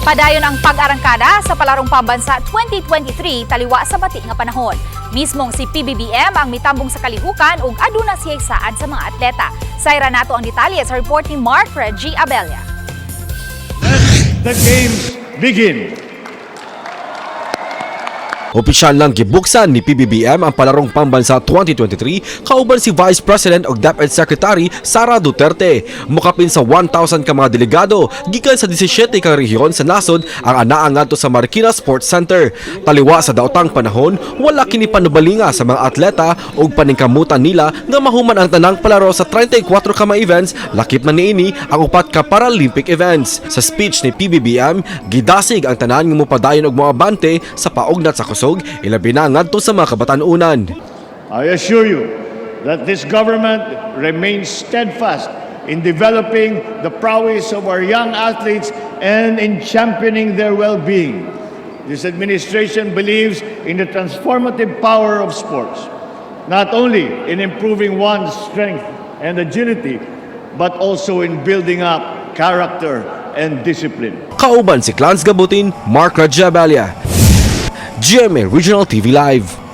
Padayon ang pag-arangkada sa Palarong Pambansa 2023 taliwa sa bati nga panahon. Mismong si PBBM ang mitambong sa kalihukan ug aduna siya saad sa mga atleta. Sayra nato ang detalye sa report ni Mark Reggie Abella. Let the games begin. Opisyal lang gibuksan ni PBBM ang Palarong Pambansa 2023 kauban si Vice President ug DepEd Secretary Sara Duterte. Mukapin sa 1,000 ka mga delegado gikan sa 17 ka rehiyon sa nasod ang anaa ngadto sa Marikina Sports Center. Taliwa sa daotang panahon, wala kini panubalinga sa mga atleta ug paningkamutan nila nga mahuman ang tanang palaro sa 34 ka mga events, lakip man niini ang upat ka Paralympic events. Sa speech ni PBBM, gidasig ang tanan nga mopadayon og mga abante sa paugnat sa kusog, ilabi na ngadto sa mga kabatan-unan. I assure you that this government remains steadfast in developing the prowess of our young athletes and in championing their well-being. This administration believes in the transformative power of sports, not only in improving one's strength and agility, but also in building up character and discipline. Kauban si Clarence Gabutin, Mark Reggie Abella, GMA Regional TV Live.